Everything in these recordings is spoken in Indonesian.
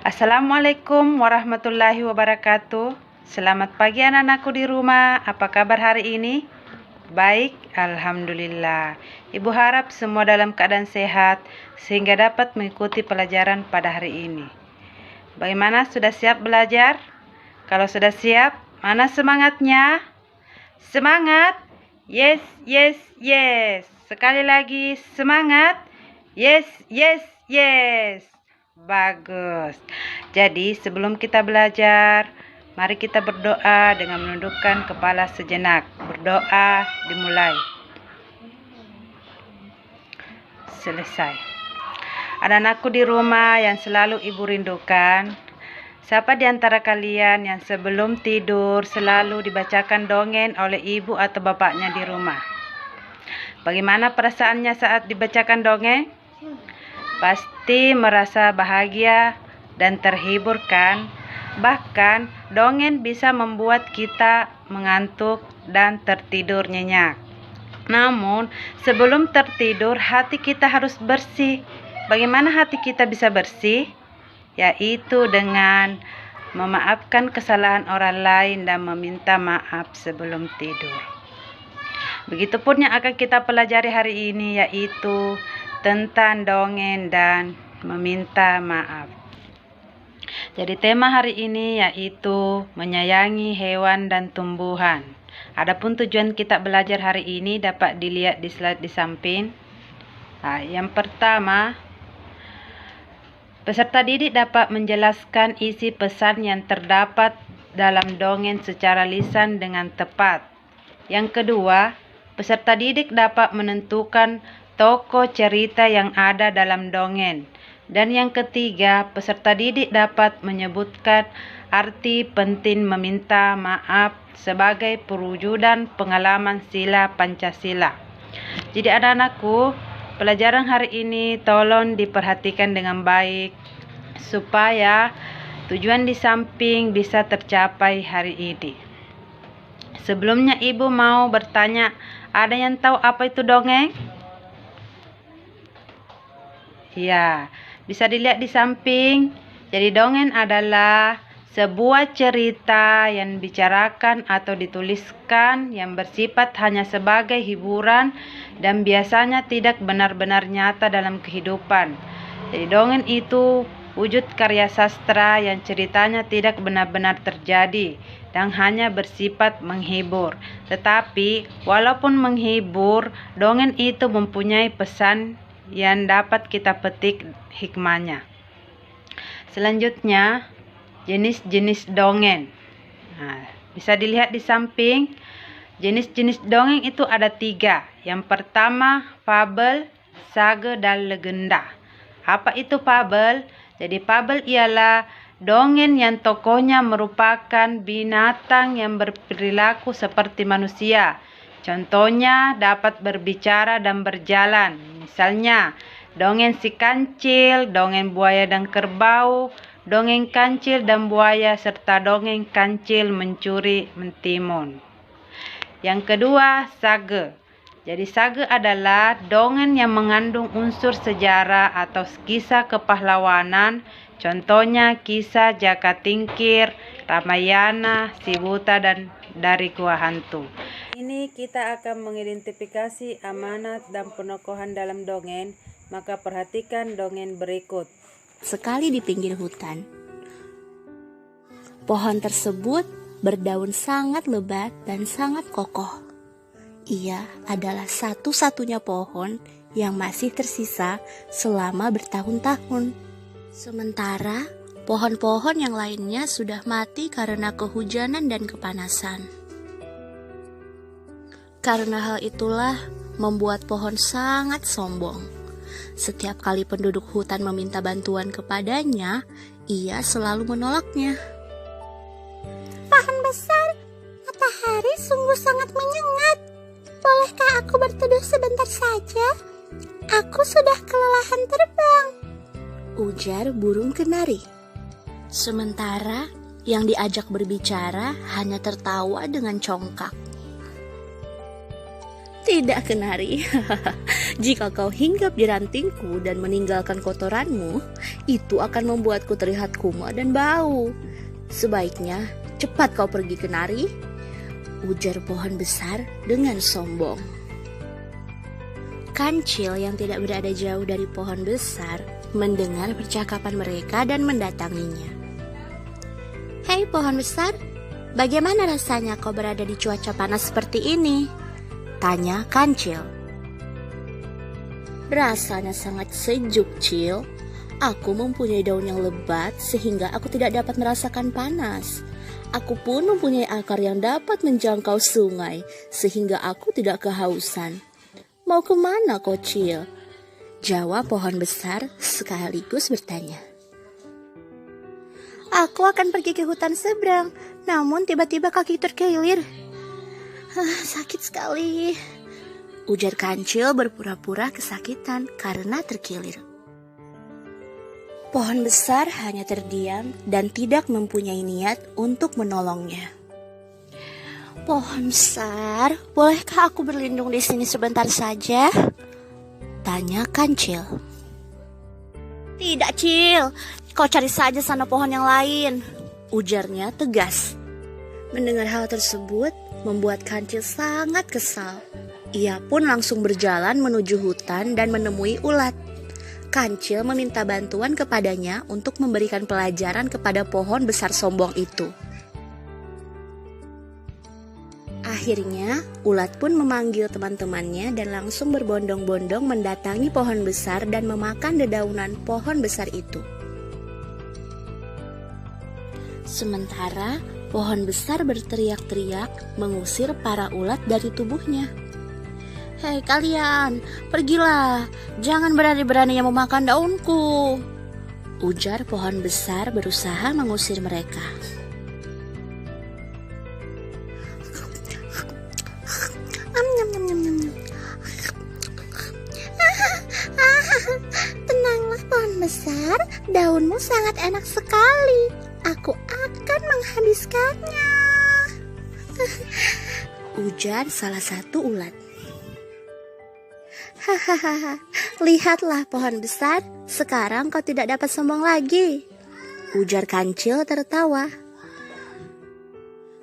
Assalamualaikum warahmatullahi wabarakatuh. Selamat pagi anak-anakku di rumah. Apa kabar hari ini? Baik, alhamdulillah. Ibu harap semua dalam keadaan sehat sehingga dapat mengikuti pelajaran pada hari ini. Bagaimana, sudah siap belajar? Kalau sudah siap, mana semangatnya? Semangat! Yes, yes, yes. Sekali lagi, semangat! Yes, yes, yes. Bagus. Jadi sebelum kita belajar, mari kita berdoa dengan menundukkan kepala sejenak. Berdoa dimulai. Selesai. Anak-anakku di rumah yang selalu ibu rindukan, siapa di antara kalian yang sebelum tidur selalu dibacakan dongeng oleh ibu atau bapaknya di rumah? Bagaimana perasaannya saat dibacakan dongeng? Pasti merasa bahagia dan terhibur kan? Bahkan dongeng bisa membuat kita mengantuk dan tertidur nyenyak. Namun sebelum tertidur hati kita harus bersih. Bagaimana hati kita bisa bersih? Yaitu dengan memaafkan kesalahan orang lain dan meminta maaf sebelum tidur. Begitupun yang akan kita pelajari hari ini, yaitu tentang dongeng dan meminta maaf. Jadi tema hari ini yaitu menyayangi hewan dan tumbuhan. Adapun tujuan kita belajar hari ini dapat dilihat di slide di samping. Yang pertama, peserta didik dapat menjelaskan isi pesan yang terdapat dalam dongeng secara lisan dengan tepat. Yang kedua, peserta didik dapat menentukan tokoh cerita yang ada dalam dongeng. Dan yang ketiga, peserta didik dapat menyebutkan arti penting meminta maaf sebagai perwujudan pengalaman sila Pancasila. Jadi anak-anakku, pelajaran hari ini tolong diperhatikan dengan baik supaya tujuan di samping bisa tercapai hari ini. Sebelumnya ibu mau bertanya, ada yang tahu apa itu dongeng? Ya, bisa dilihat di samping. Jadi dongeng adalah sebuah cerita yang dibicarakan atau dituliskan yang bersifat hanya sebagai hiburan dan biasanya tidak benar-benar nyata dalam kehidupan. Jadi dongeng itu wujud karya sastra yang ceritanya tidak benar-benar terjadi dan hanya bersifat menghibur. Tetapi walaupun menghibur, dongeng itu mempunyai pesan yang dapat kita petik hikmahnya. Selanjutnya, jenis-jenis dongeng. Bisa dilihat di samping. Jenis-jenis dongeng itu ada 3. Yang pertama, fabel, sage, dan legenda. Apa itu fabel? Jadi fabel ialah dongeng yang tokohnya merupakan binatang yang berperilaku seperti manusia. Contohnya dapat berbicara dan berjalan. Misalnya, dongeng si kancil, dongeng buaya dan kerbau, dongeng kancil dan buaya, serta dongeng kancil mencuri mentimun. Yang kedua, sage. Jadi sage adalah dongeng yang mengandung unsur sejarah atau kisah kepahlawanan. Contohnya kisah Jaka Tingkir, Ramayana, Si Buta, dan Dari Gua Hantu. Ini kita akan mengidentifikasi amanat dan penokohan dalam dongeng, maka perhatikan dongeng berikut. Sekali di pinggir hutan, pohon tersebut berdaun sangat lebat dan sangat kokoh. Ia adalah satu-satunya pohon yang masih tersisa selama bertahun-tahun. Sementara pohon-pohon yang lainnya sudah mati karena kehujanan dan kepanasan. Karena hal itulah membuat pohon sangat sombong. Setiap kali penduduk hutan meminta bantuan kepadanya, ia selalu menolaknya. Pohon besar, matahari sungguh sangat menyengat. Bolehkah aku berteduh sebentar saja? Aku sudah kelelahan terbang, ujar burung kenari. Sementara yang diajak berbicara hanya tertawa dengan congkak. Tidak, Kenari. Jika kau hinggap di rantingku dan meninggalkan kotoranmu, itu akan membuatku terlihat kumal dan bau. Sebaiknya cepat kau pergi, Kenari, ujar pohon besar dengan sombong. Kancil yang tidak berada jauh dari pohon besar mendengar percakapan mereka dan mendatanginya. Hei pohon besar, bagaimana rasanya kau berada di cuaca panas seperti ini? Tanya Kancil. Rasanya sangat sejuk, Cil. Aku mempunyai daun yang lebat sehingga aku tidak dapat merasakan panas. Aku pun mempunyai akar yang dapat menjangkau sungai sehingga aku tidak kehausan. Mau kemana kau, Cil? Jawab pohon besar sekaligus bertanya. Aku akan pergi ke hutan seberang, namun tiba-tiba kaki terkilir. Sakit sekali, ujar Kancil berpura-pura kesakitan karena terkilir. Pohon besar hanya terdiam dan tidak mempunyai niat untuk menolongnya. Pohon besar, bolehkah aku berlindung di sini sebentar saja? Tanya Kancil. Tidak, Cil. Kau cari saja sana pohon yang lain, ujarnya tegas. Mendengar hal tersebut membuat Kancil sangat kesal. Ia pun langsung berjalan menuju hutan dan menemui ulat. Kancil meminta bantuan kepadanya untuk memberikan pelajaran kepada pohon besar sombong itu. Akhirnya, ulat pun memanggil teman-temannya dan langsung berbondong-bondong mendatangi pohon besar dan memakan dedaunan pohon besar itu. Sementara, pohon besar berteriak-teriak mengusir para ulat dari tubuhnya. Hei kalian, pergilah, jangan berani-beraninya memakan daunku, ujar pohon besar berusaha mengusir mereka. Tenanglah pohon besar, daunmu sangat enak sekali. Aku akan menghabiskannya, ujar salah satu ulat. Hahaha, lihatlah pohon besar, sekarang kau tidak dapat sombong lagi, ujar Kancil tertawa.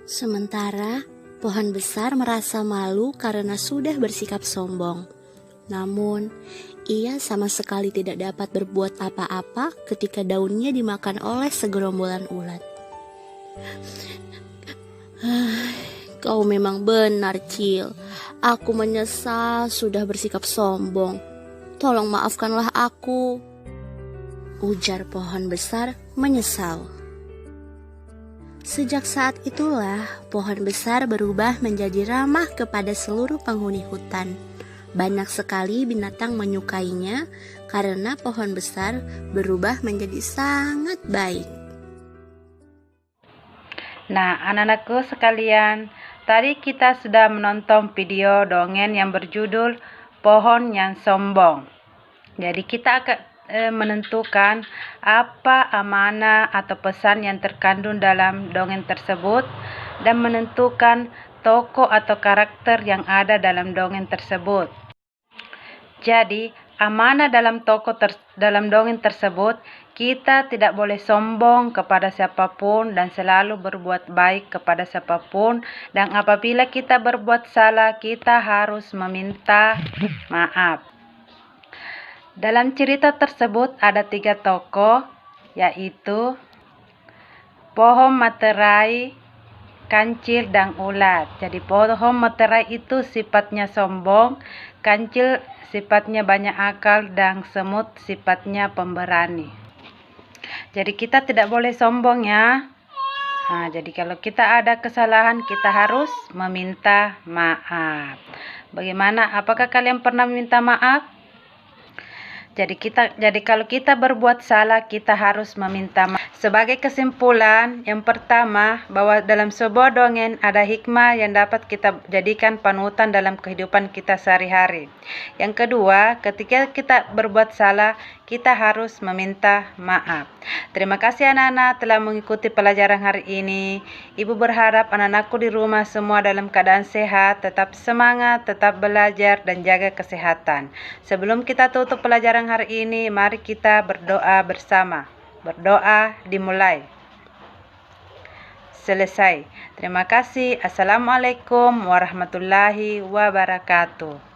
Sementara pohon besar merasa malu karena sudah bersikap sombong. Namun, ia sama sekali tidak dapat berbuat apa-apa ketika daunnya dimakan oleh segerombolan ulat. Kau memang benar, Cil. Aku menyesal sudah bersikap sombong. Tolong maafkanlah aku, ujar pohon besar menyesal. Sejak saat itulah pohon besar berubah menjadi ramah kepada seluruh penghuni hutan. Banyak sekali binatang menyukainya karena pohon besar berubah menjadi sangat baik. Nah, anak-anakku sekalian, tadi kita sudah menonton video dongeng yang berjudul Pohon yang Sombong. Jadi kita akan menentukan apa amanah atau pesan yang terkandung dalam dongeng tersebut dan menentukan tokoh atau karakter yang ada dalam dongeng tersebut. Jadi, amanah dalam dalam dongeng tersebut, kita tidak boleh sombong kepada siapapun dan selalu berbuat baik kepada siapapun. Dan apabila kita berbuat salah, kita harus meminta maaf. Dalam cerita tersebut ada 3 tokoh, yaitu pohon materai, kancil, dan ulat. Jadi pohon materai itu sifatnya sombong, kancil sifatnya banyak akal, dan semut sifatnya pemberani. Jadi kita tidak boleh sombong ya. Nah, jadi kalau kita ada kesalahan, kita harus meminta maaf. Bagaimana? Apakah kalian pernah meminta maaf? Jadi kalau kita berbuat salah, kita harus meminta maaf. Sebagai kesimpulan, yang pertama, bahwa dalam sebuah dongeng ada hikmah yang dapat kita jadikan panutan dalam kehidupan kita sehari-hari. Yang kedua, ketika kita berbuat salah, kita harus meminta maaf. Terima kasih anak-anak telah mengikuti pelajaran hari ini. Ibu berharap anak-anakku di rumah semua dalam keadaan sehat, tetap semangat, tetap belajar, dan jaga kesehatan. Sebelum kita tutup pelajaran hari ini, mari kita berdoa bersama. Berdoa dimulai. Selesai. Terima kasih. Assalamualaikum warahmatullahi wabarakatuh.